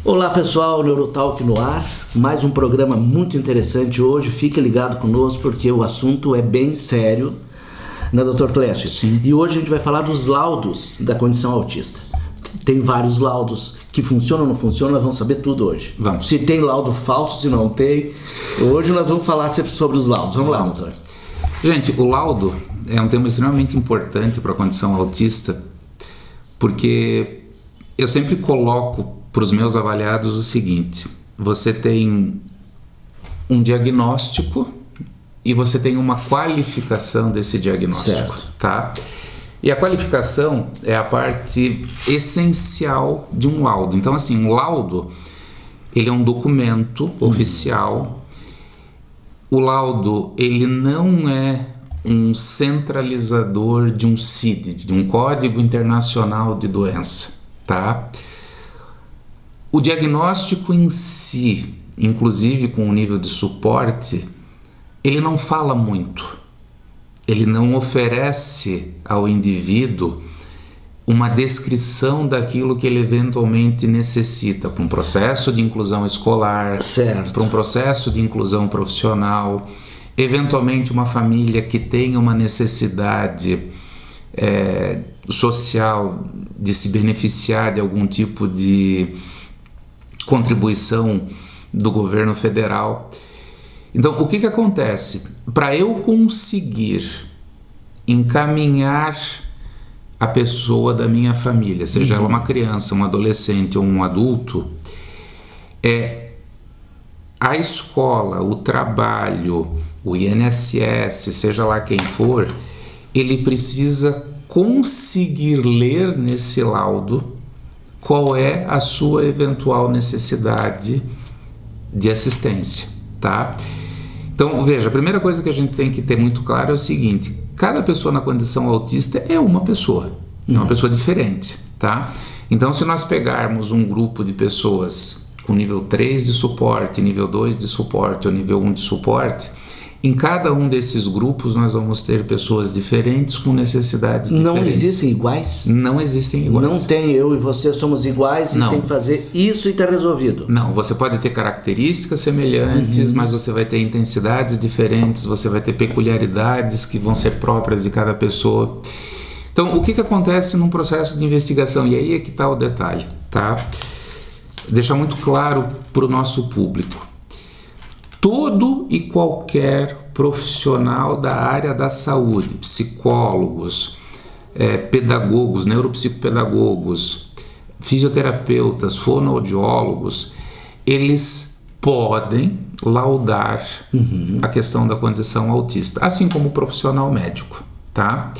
Olá pessoal, Neurotalk no ar, mais um programa muito interessante hoje, fique ligado conosco porque o assunto é bem sério, né, Dr. Clécio? Sim. E hoje a gente vai falar dos laudos da condição autista. Tem vários laudos que funcionam ou não funcionam, nós vamos saber tudo hoje. Vamos. Se tem laudo falso, se não tem. Hoje nós vamos falar sobre os laudos. Vamos lá, doutor. Gente, o laudo é um tema extremamente importante para a condição autista, porque eu sempre coloco para os meus avaliados o seguinte: você tem um diagnóstico e você tem uma qualificação desse diagnóstico, certo. tá? E a qualificação é a parte essencial de um laudo. Então, assim, um laudo, ele é um documento oficial. O laudo, ele não é um centralizador de um CID, de um Código Internacional de Doença, tá? O diagnóstico em si, inclusive com o nível de suporte, ele não fala muito. Ele não oferece ao indivíduo uma descrição daquilo que ele eventualmente necessita para um processo de inclusão escolar, Certo. para um processo de inclusão profissional, eventualmente uma família que tenha uma necessidade social de se beneficiar de algum tipo de contribuição do governo federal. Então, o que acontece? Para eu conseguir encaminhar a pessoa da minha família, seja ela uma criança, um adolescente ou um adulto, a escola, o trabalho, o INSS, seja lá quem for, ele precisa conseguir ler nesse laudo qual é a sua eventual necessidade de assistência, tá? Então, veja, a primeira coisa que a gente tem que ter muito claro é o seguinte: cada pessoa na condição autista é uma pessoa diferente, tá? Então, se nós pegarmos um grupo de pessoas com nível 3 de suporte, nível 2 de suporte ou nível 1 de suporte, em cada um desses grupos nós vamos ter pessoas diferentes com necessidades diferentes. Não existem iguais? Não existem iguais. Não tem eu e você somos iguais e Não. tem que fazer isso e está resolvido. Não, você pode ter características semelhantes, mas você vai ter intensidades diferentes, você vai ter peculiaridades que vão ser próprias de cada pessoa. Então, o que acontece num processo de investigação? E aí é que está o detalhe, tá? Deixar muito claro para o nosso público. Todo e qualquer profissional da área da saúde, psicólogos, pedagogos, neuropsicopedagogos, fisioterapeutas, fonoaudiólogos, eles podem laudar a questão da condição autista, assim como o profissional médico, tá?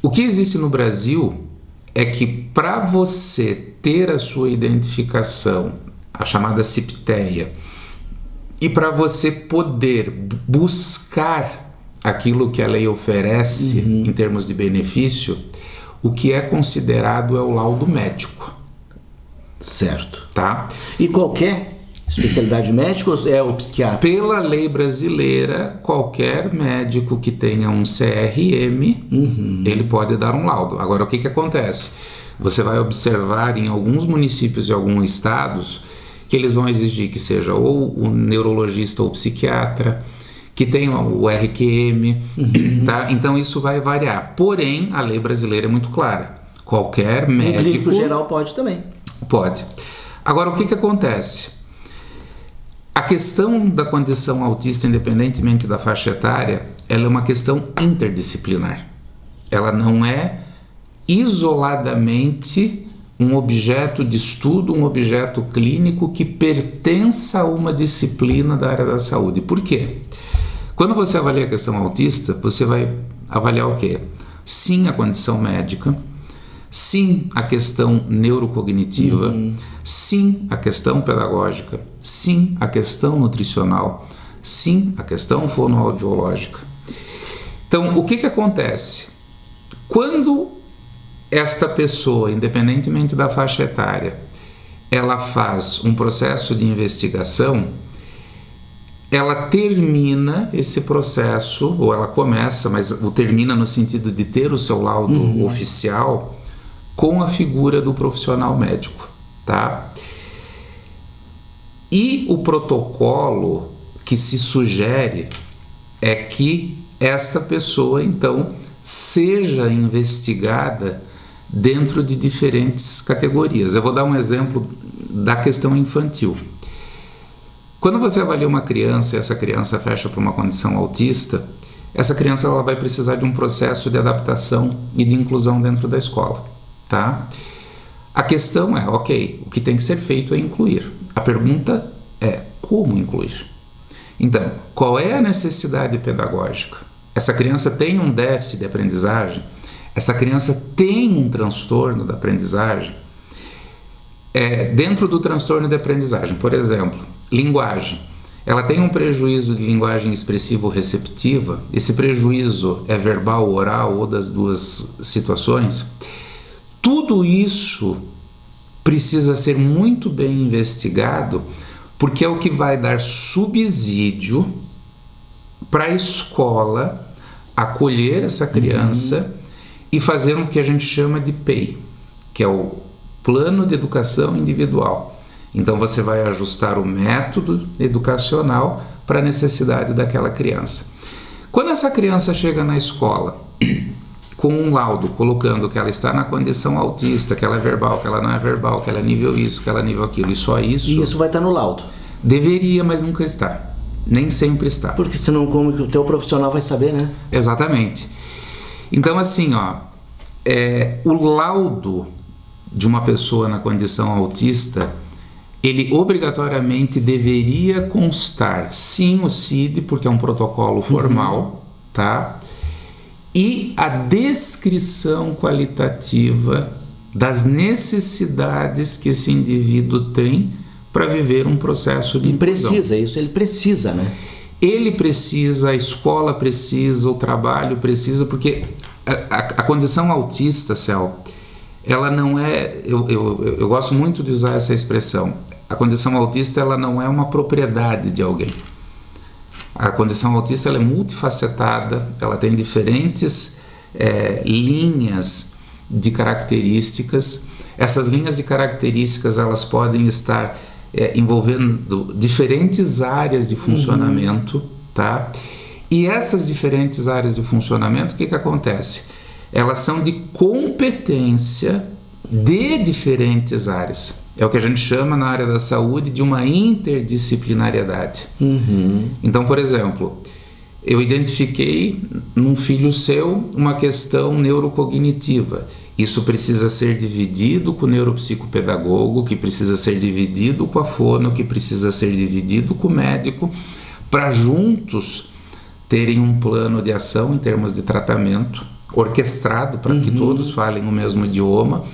O que existe no Brasil é que para você ter a sua identificação, a chamada CIPTEA, e para você poder buscar aquilo que a lei oferece em termos de benefício, o que é considerado é o laudo médico. Certo. Tá? E qualquer especialidade médica ou é o psiquiatra? Pela lei brasileira, qualquer médico que tenha um CRM, ele pode dar um laudo. Agora, o que acontece? Você vai observar em alguns municípios e alguns estados que eles vão exigir que seja ou o neurologista ou o psiquiatra, que tenha o RQM, tá? Então isso vai variar. Porém, a lei brasileira é muito clara. Qualquer médico... O clínico geral pode também. Pode. Agora, o que acontece? A questão da condição autista, independentemente da faixa etária, ela é uma questão interdisciplinar. Ela não é isoladamente um objeto de estudo, um objeto clínico que pertença a uma disciplina da área da saúde. Por quê? Quando você avalia a questão autista, você vai avaliar o quê? Sim, a condição médica, sim, a questão neurocognitiva, sim, a questão pedagógica, sim, a questão nutricional, sim, a questão fonoaudiológica. Então, o que acontece? Quando esta pessoa, independentemente da faixa etária, ela faz um processo de investigação, ela termina esse processo, ou ela começa, mas o termina no sentido de ter o seu laudo oficial, com a figura do profissional médico, tá? E o protocolo que se sugere é que esta pessoa, então, seja investigada dentro de diferentes categorias. Eu vou dar um exemplo da questão infantil. Quando você avalia uma criança e essa criança fecha para uma condição autista, essa criança ela vai precisar de um processo de adaptação e de inclusão dentro da escola, tá? A questão é, ok, o que tem que ser feito é incluir. A pergunta é, como incluir? Então, qual é a necessidade pedagógica? Essa criança tem um déficit de aprendizagem? Essa criança tem um transtorno da aprendizagem? Dentro do transtorno de aprendizagem, por exemplo, linguagem. Ela tem um prejuízo de linguagem expressivo-receptiva. Esse prejuízo é verbal, oral ou das duas situações. Tudo isso precisa ser muito bem investigado, porque é o que vai dar subsídio para a escola acolher essa criança e fazer o que a gente chama de PEI, que é o Plano de Educação Individual. Então você vai ajustar o método educacional para a necessidade daquela criança. Quando essa criança chega na escola com um laudo colocando que ela está na condição autista, que ela é verbal, que ela não é verbal, que ela é nível isso, que ela é nível aquilo, e só isso... E isso vai estar no laudo? Deveria, mas nunca está. Nem sempre está. Porque senão como que o teu profissional vai saber, né? Exatamente. Então assim, o laudo de uma pessoa na condição autista, ele obrigatoriamente deveria constar, sim, o CID, porque é um protocolo formal, tá? E a descrição qualitativa das necessidades que esse indivíduo tem para viver um processo de inclusão. Ele precisa, né? Ele precisa, a escola precisa, o trabalho precisa, porque a condição autista, Céu, ela não é... Eu gosto muito de usar essa expressão. A condição autista, ela não é uma propriedade de alguém. A condição autista ela é multifacetada, ela tem diferentes linhas de características. Essas linhas de características elas podem estar envolvendo diferentes áreas de funcionamento, tá? E essas diferentes áreas de funcionamento, o que acontece? Elas são de competência de diferentes áreas. É o que a gente chama na área da saúde de uma interdisciplinariedade. Então, por exemplo, eu identifiquei num filho seu uma questão neurocognitiva. Isso precisa ser dividido com o neuropsicopedagogo, que precisa ser dividido com a fono, que precisa ser dividido com o médico, para juntos terem um plano de ação em termos de tratamento orquestrado para que todos falem o mesmo idioma.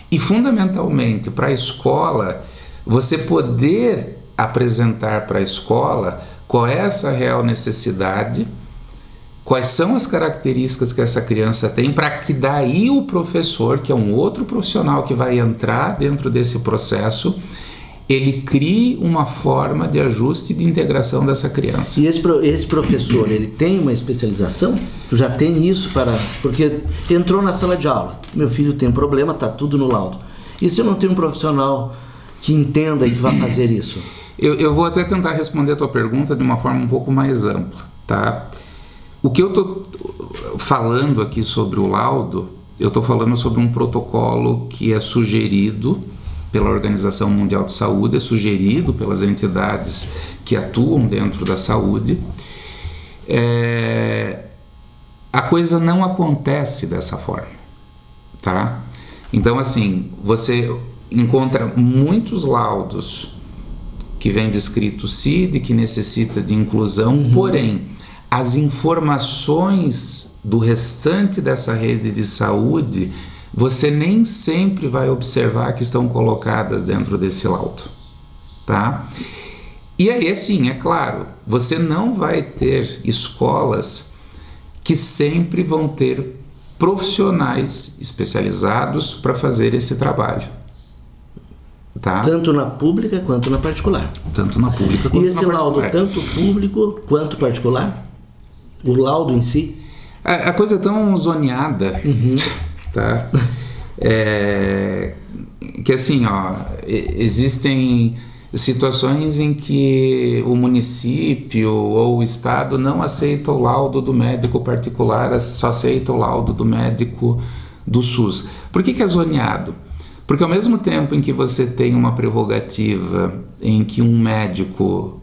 E, fundamentalmente, para a escola, você poder apresentar para a escola qual é essa real necessidade, quais são as características que essa criança tem, para que daí o professor, que é um outro profissional que vai entrar dentro desse processo, ele crie uma forma de ajuste e de integração dessa criança. E esse professor, ele tem uma especialização? Tu já tem isso para... Porque entrou na sala de aula, meu filho tem um problema, está tudo no laudo. E se eu não tenho um profissional que entenda e que vai fazer isso? Eu vou até tentar responder a tua pergunta de uma forma um pouco mais ampla, tá? O que eu estou falando aqui sobre o laudo, eu estou falando sobre um protocolo que é sugerido pela Organização Mundial de Saúde, é sugerido pelas entidades que atuam dentro da saúde. A coisa não acontece dessa forma, tá? Então, assim, você encontra muitos laudos que vem descrito CID, que necessita de inclusão, porém, as informações do restante dessa rede de saúde, você nem sempre vai observar que estão colocadas dentro desse laudo, tá? E aí, assim, é claro, você não vai ter escolas que sempre vão ter profissionais especializados para fazer esse trabalho, tá? Tanto na pública quanto na particular. Tanto na pública quanto na particular. E esse laudo, tanto público quanto particular? O laudo em si? A coisa é tão zoneada, tá? Que assim, existem situações em que o município ou o estado não aceita o laudo do médico particular, só aceita o laudo do médico do SUS. Por que é zoneado? Porque ao mesmo tempo em que você tem uma prerrogativa em que um médico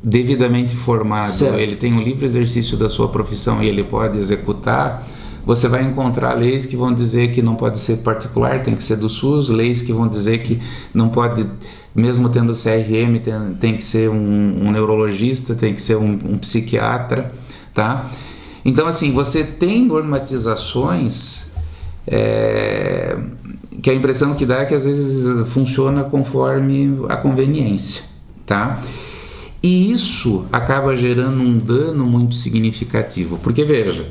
devidamente formado, certo, ele tem um livre exercício da sua profissão e ele pode executar, você vai encontrar leis que vão dizer que não pode ser particular, tem que ser do SUS, leis que vão dizer que não pode, mesmo tendo CRM, tem que ser um neurologista, tem que ser um psiquiatra, tá? Então, assim, você tem normatizações que a impressão que dá é que às vezes funciona conforme a conveniência, tá? E isso acaba gerando um dano muito significativo, porque veja,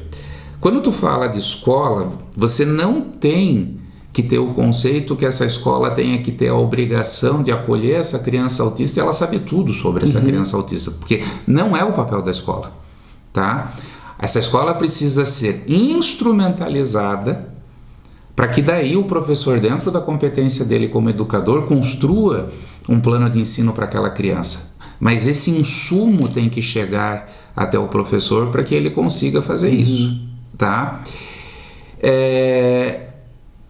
quando tu fala de escola, você não tem que ter o conceito que essa escola tenha que ter a obrigação de acolher essa criança autista e ela sabe tudo sobre essa criança autista, porque não é o papel da escola, tá? Essa escola precisa ser instrumentalizada para que daí o professor, dentro da competência dele como educador, construa um plano de ensino para aquela criança. Mas esse insumo tem que chegar até o professor para que ele consiga fazer isso, tá?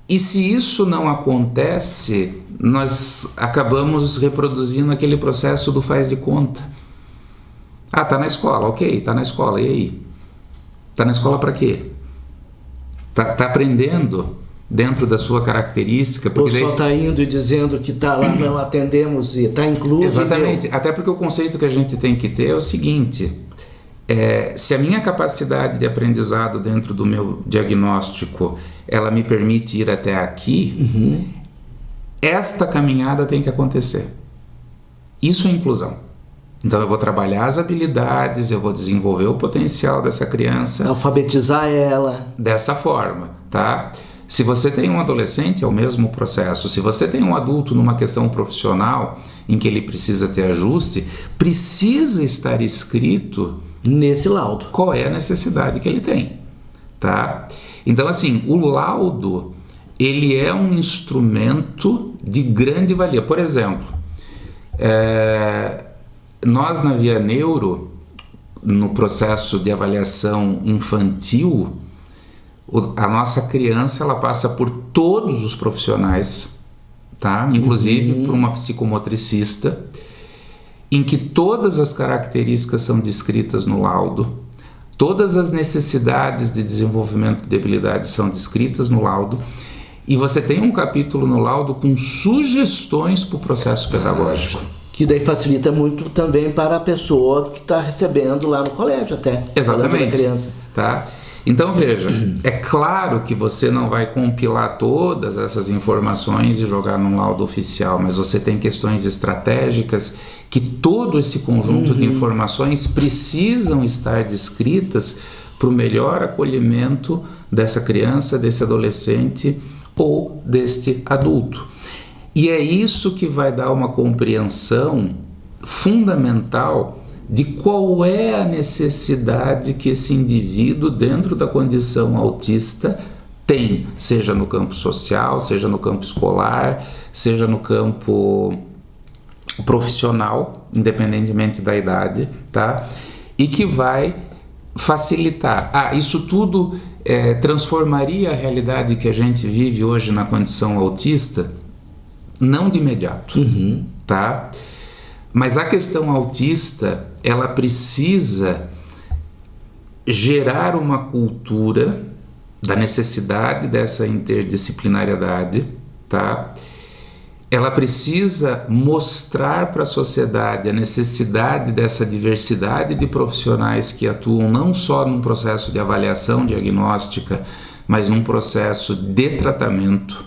E se isso não acontece, nós acabamos reproduzindo aquele processo do faz de conta. Ah, tá na escola, ok, tá na escola, e aí? Tá na escola para quê? Tá aprendendo dentro da sua característica. Ou só está indo e dizendo que está lá, não atendemos e está incluso. Exatamente, até porque o conceito que a gente tem que ter é o seguinte, se a minha capacidade de aprendizado dentro do meu diagnóstico, ela me permite ir até aqui, esta caminhada tem que acontecer. Isso é inclusão. Então eu vou trabalhar as habilidades, eu vou desenvolver o potencial dessa criança. Alfabetizar ela. Dessa forma, tá? Se você tem um adolescente, é o mesmo processo. Se você tem um adulto numa questão profissional em que ele precisa ter ajuste, precisa estar escrito nesse laudo qual é a necessidade que ele tem, tá? Então, assim, o laudo, ele é um instrumento de grande valia. Por exemplo, nós na Via Neuro, no processo de avaliação infantil, a nossa criança, ela passa por todos os profissionais, tá? Inclusive por uma psicomotricista, em que todas as características são descritas no laudo, todas as necessidades de desenvolvimento de habilidades são descritas no laudo, e você tem um capítulo no laudo com sugestões para o processo pedagógico. Que daí facilita muito também para a pessoa que está recebendo lá no colégio até. Exatamente. Da criança. Tá? Então veja, é claro que você não vai compilar todas essas informações e jogar num laudo oficial, mas você tem questões estratégicas que todo esse conjunto de informações precisam estar descritas para o melhor acolhimento dessa criança, desse adolescente ou deste adulto. E é isso que vai dar uma compreensão fundamental de qual é a necessidade que esse indivíduo, dentro da condição autista, tem, seja no campo social, seja no campo escolar, seja no campo profissional, independentemente da idade, tá? E que vai facilitar. Isso tudo transformaria a realidade que a gente vive hoje na condição autista? Não de imediato, tá? Mas a questão autista, ela precisa gerar uma cultura da necessidade dessa interdisciplinariedade, tá? Ela precisa mostrar para a sociedade a necessidade dessa diversidade de profissionais que atuam não só num processo de avaliação diagnóstica, mas num processo de tratamento.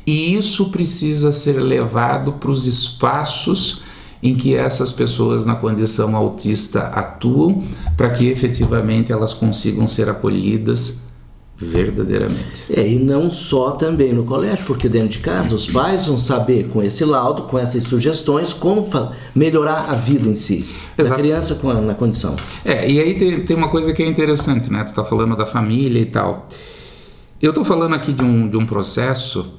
E isso precisa ser levado para os espaços em que essas pessoas na condição autista atuam, para que efetivamente elas consigam ser acolhidas verdadeiramente. E não só também no colégio, porque dentro de casa os pais vão saber com esse laudo, com essas sugestões, como melhorar a vida em si, da criança na condição. E aí tem uma coisa que é interessante, né? Tu tá falando da família e tal. Eu tô falando aqui de um processo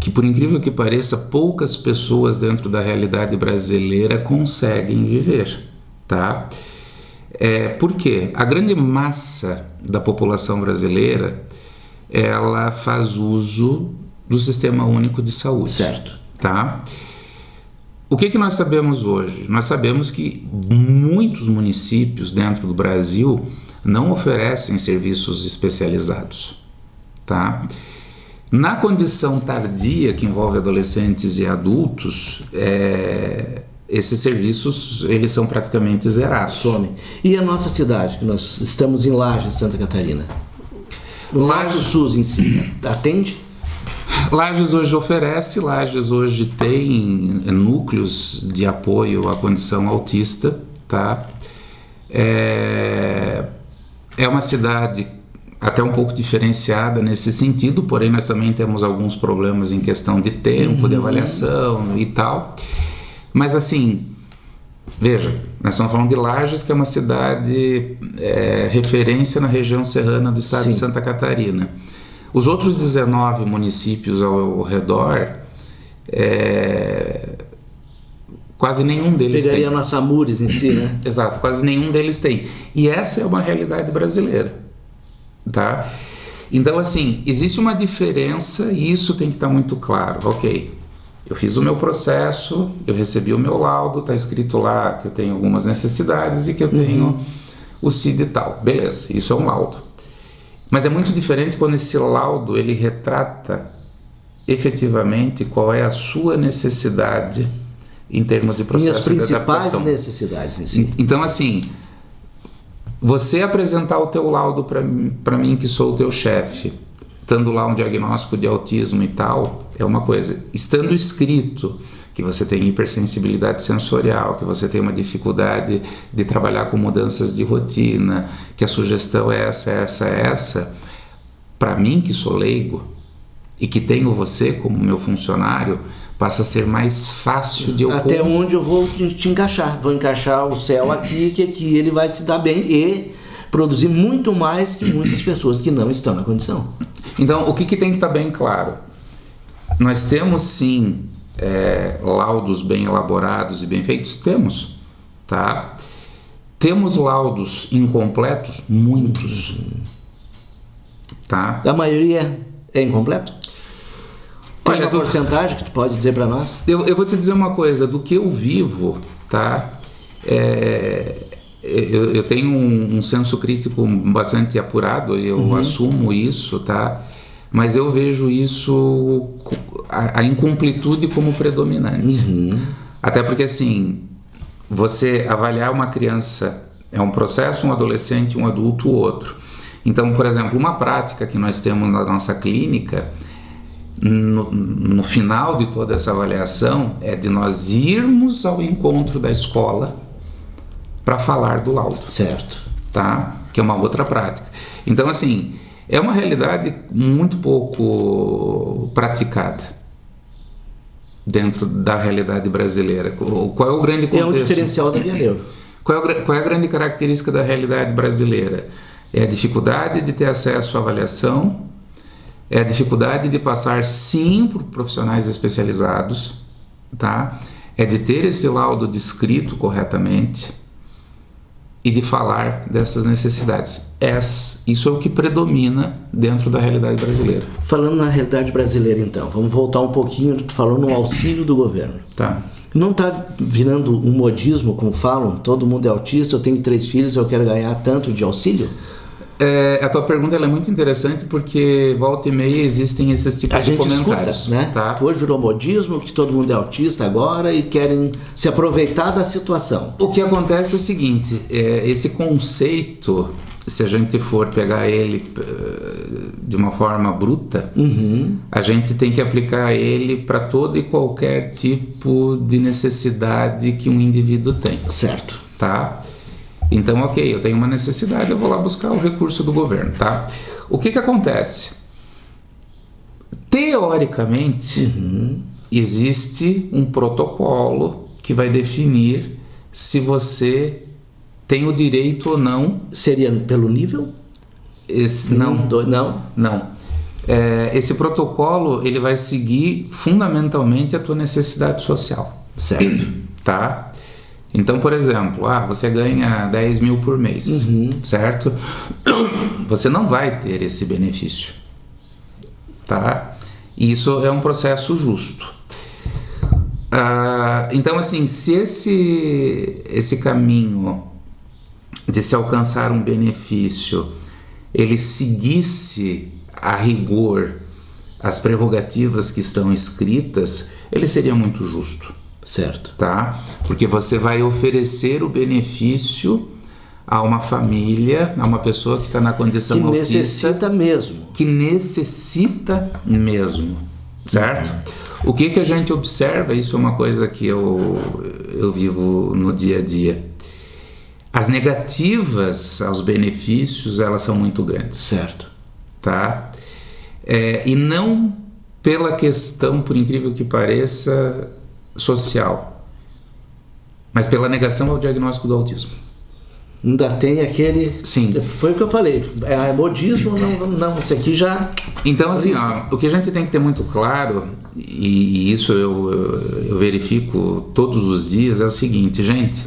que, por incrível que pareça, poucas pessoas dentro da realidade brasileira conseguem viver, tá? Por quê? A grande massa da população brasileira, ela faz uso do Sistema Único de Saúde. Certo. Tá? O que nós sabemos hoje? Nós sabemos que muitos municípios dentro do Brasil não oferecem serviços especializados, tá? Na condição tardia, que envolve adolescentes e adultos, esses serviços eles são praticamente zerados. Some. E a nossa cidade, que nós estamos em Lages, Santa Catarina? O nosso SUS em si, atende? Lages hoje oferece, Lages hoje tem núcleos de apoio à condição autista, tá? É uma cidade até um pouco diferenciada nesse sentido, porém nós também temos alguns problemas em questão de tempo, de avaliação e tal. Mas assim, veja, nós estamos falando de Lages, que é uma cidade referência na região serrana do estado de Santa Catarina. Os outros 19 municípios ao redor, quase nenhum deles Pegaria a nossa Amures em si, né? Exato, quase nenhum deles tem. E essa é uma realidade brasileira, tá? Então, assim, existe uma diferença e isso tem que estar muito claro. Ok, eu fiz o meu processo, eu recebi o meu laudo, está escrito lá que eu tenho algumas necessidades e que eu tenho o CID e tal. Beleza, isso é um laudo. Mas é muito diferente quando esse laudo ele retrata efetivamente qual é a sua necessidade em termos de processo de adaptação. Minhas principais necessidades em si. Então, assim, você apresentar o teu laudo para mim, que sou o teu chefe, estando lá um diagnóstico de autismo e tal, é uma coisa. Estando escrito que você tem hipersensibilidade sensorial, que você tem uma dificuldade de trabalhar com mudanças de rotina, que a sugestão é essa, para mim que sou leigo e que tenho você como meu funcionário, passa a ser mais fácil de eu... Até onde eu vou te encaixar. Vou encaixar o céu aqui, que aqui ele vai se dar bem e produzir muito mais que muitas pessoas que não estão na condição. Então, o que tem que estar bem claro? Nós temos sim laudos bem elaborados e bem feitos? Temos, tá? Temos laudos incompletos? Muitos. Tá? A maioria é incompleto? Tem Olha, uma porcentagem que tu pode dizer para nós? Eu vou te dizer uma coisa, do que eu vivo, tá? Eu tenho um senso crítico bastante apurado, eu assumo isso, tá? Mas eu vejo isso, a incompletude como predominante. Até porque, assim, você avaliar uma criança é um processo, um adolescente, um adulto, outro. Então, por exemplo, uma prática que nós temos na nossa clínica, no final de toda essa avaliação, é de nós irmos ao encontro da escola para falar do laudo. Certo. Tá? Que é uma outra prática. Então, assim, é uma realidade muito pouco praticada dentro da realidade brasileira. Qual é o grande contexto? É um diferencial da Via Neuro. Qual é a grande característica da realidade brasileira? É a dificuldade de ter acesso à avaliação, é a dificuldade de passar sim por profissionais especializados, tá? É de ter esse laudo descrito corretamente e de falar dessas necessidades. Isso é o que predomina dentro da realidade brasileira. Falando na realidade brasileira, então, vamos voltar um pouquinho, tu falou no auxílio do governo. Tá. Não está virando um modismo, como falam, todo mundo é autista, eu tenho 3 filhos, eu quero ganhar tanto de auxílio? A tua pergunta ela é muito interessante porque volta e meia existem esses tipos de comentários. Escuta, né? Tá? Hoje virou modismo, que todo mundo é autista agora e querem se aproveitar da situação. O que acontece é o seguinte, esse conceito, se a gente for pegar ele de uma forma bruta, a gente tem que aplicar ele para todo e qualquer tipo de necessidade que um indivíduo tem. Certo. Tá? Então, ok, eu tenho uma necessidade, eu vou lá buscar o recurso do governo, tá? O que acontece? Teoricamente, existe um protocolo que vai definir se você tem o direito ou não. Seria pelo nível? Não. Não? Não. esse protocolo ele vai seguir fundamentalmente a tua necessidade social. Certo. Tá? Então, por exemplo, você ganha 10 mil por mês, certo? Você não vai ter esse benefício. Tá? Isso é um processo justo. Então, assim, se esse caminho de se alcançar um benefício ele seguisse a rigor as prerrogativas que estão escritas, ele seria muito justo. Certo. Tá? Porque você vai oferecer o benefício a uma família, a uma pessoa que está na condição que autista. Necessita mesmo. Que necessita mesmo. Certo? O que a gente observa, isso é uma coisa que eu vivo no dia a dia. As negativas aos benefícios, elas são muito grandes. Certo. Tá? E não pela questão, por incrível que pareça, social, mas pela negação ao diagnóstico do autismo. Ainda tem aquele... Sim. Foi o que eu falei. Modismo, não, isso aqui já... Então, assim, o que a gente tem que ter muito claro, e isso eu verifico todos os dias, é o seguinte, gente,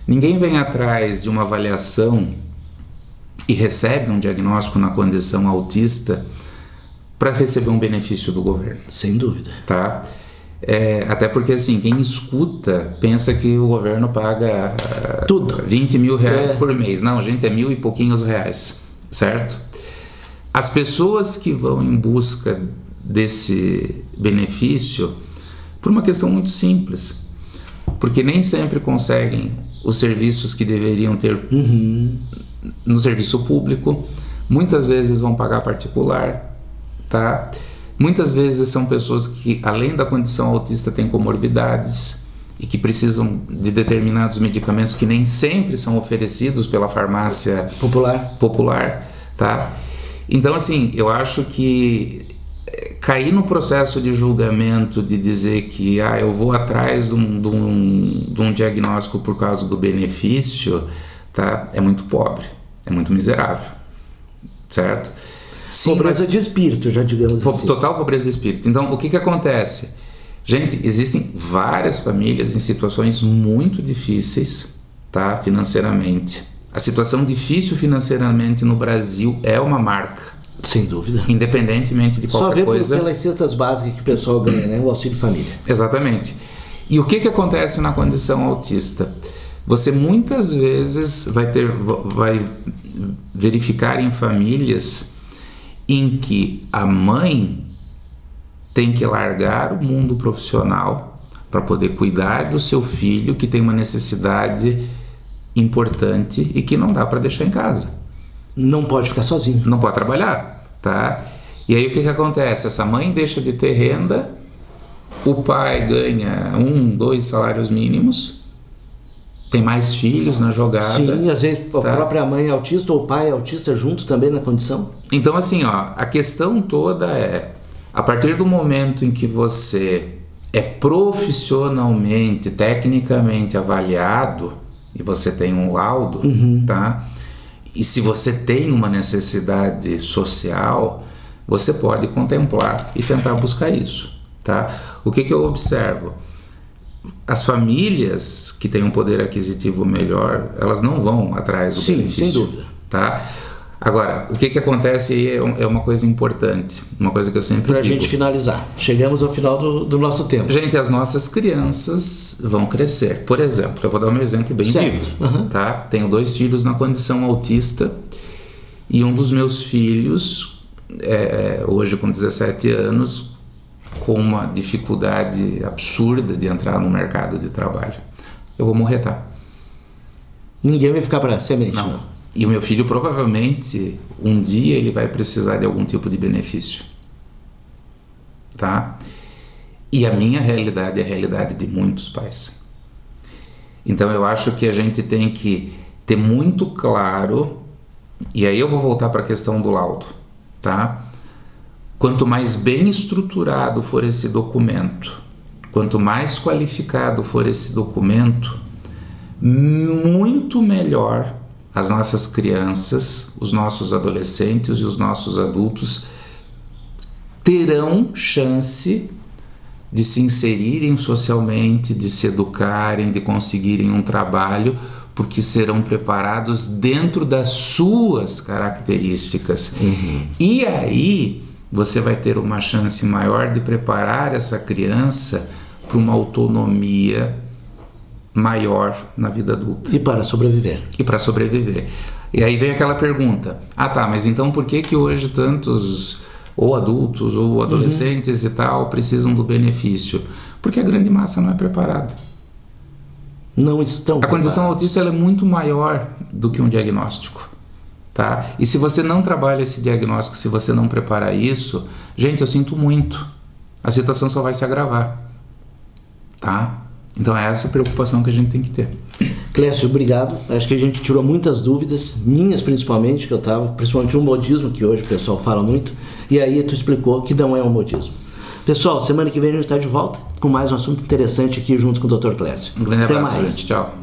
ninguém vem atrás de uma avaliação e recebe um diagnóstico na condição autista para receber um benefício do governo. Sem dúvida. Tá? Até porque, assim, quem escuta pensa que o governo paga tudo, 20 mil reais por mês. Não, gente, é 1.000 e pouquinhos reais, certo? As pessoas que vão em busca desse benefício, por uma questão muito simples, porque nem sempre conseguem os serviços que deveriam ter no serviço público, muitas vezes vão pagar particular, tá? Muitas vezes são pessoas que, além da condição autista, têm comorbidades e que precisam de determinados medicamentos que nem sempre são oferecidos pela farmácia popular, tá? Então, assim, eu acho que cair no processo de julgamento de dizer que eu vou atrás de um diagnóstico por causa do benefício, tá? É muito pobre, é muito miserável, certo? Sim, pobreza de espírito, já digamos assim. Total pobreza de espírito. Então, o que acontece? Gente, existem várias famílias em situações muito difíceis, tá? Financeiramente. A situação difícil financeiramente no Brasil é uma marca. Sem dúvida. Independentemente de qualquer coisa. Só vê pelas cestas básicas que o pessoal ganha, né? O auxílio família. Exatamente. E o que acontece na condição autista? Você muitas vezes vai verificar em famílias em que a mãe tem que largar o mundo profissional para poder cuidar do seu filho que tem uma necessidade importante e que não dá para deixar em casa. Não pode ficar sozinho. Não pode trabalhar, tá? E aí o que acontece? Essa mãe deixa de ter renda, o pai ganha 2 salários mínimos, tem mais filhos na jogada. Sim, às vezes a própria mãe é autista ou o pai é autista junto também na condição. Então, assim, a questão toda é, a partir do momento em que você é profissionalmente, tecnicamente avaliado, e você tem um laudo, tá? E se você tem uma necessidade social, você pode contemplar e tentar buscar isso, tá? O que eu observo? As famílias que têm um poder aquisitivo melhor, elas não vão atrás do benefício. Sem dúvida. Tá? Agora, o que acontece aí é uma coisa importante, uma coisa que eu sempre digo. Para a gente finalizar, chegamos ao final do nosso tempo. Gente, as nossas crianças vão crescer. Por exemplo, eu vou dar um exemplo bem vivo. Tá? Tenho 2 filhos na condição autista e um dos meus filhos, hoje com 17 anos, com uma dificuldade absurda de entrar no mercado de trabalho. Eu vou morrer, tá? Ninguém vai ficar para semente, não. E o meu filho provavelmente, um dia ele vai precisar de algum tipo de benefício. Tá? E a minha realidade é a realidade de muitos pais. Então eu acho que a gente tem que ter muito claro, e aí eu vou voltar para a questão do laudo, tá? Quanto mais bem estruturado for esse documento, quanto mais qualificado for esse documento, muito melhor as nossas crianças, os nossos adolescentes e os nossos adultos terão chance de se inserirem socialmente, de se educarem, de conseguirem um trabalho, porque serão preparados dentro das suas características. E aí você vai ter uma chance maior de preparar essa criança para uma autonomia maior na vida adulta. E para sobreviver. E para sobreviver. E aí vem aquela pergunta, tá, mas então por que hoje tantos ou adultos ou adolescentes e tal precisam do benefício? Porque a grande massa não é preparada. Não estão preparados. A condição autista ela é muito maior do que um diagnóstico, tá? E se você não trabalha esse diagnóstico, se você não preparar isso, gente, eu sinto muito. A situação só vai se agravar, tá? Então é essa a preocupação que a gente tem que ter. Clécio, obrigado. Acho que a gente tirou muitas dúvidas, minhas principalmente, que eu estava, principalmente o modismo, que hoje o pessoal fala muito, e aí tu explicou que não é um modismo. Pessoal, semana que vem a gente está de volta com mais um assunto interessante aqui junto com o Dr. Clécio. Um grande Até abraço, mais. gente. Tchau.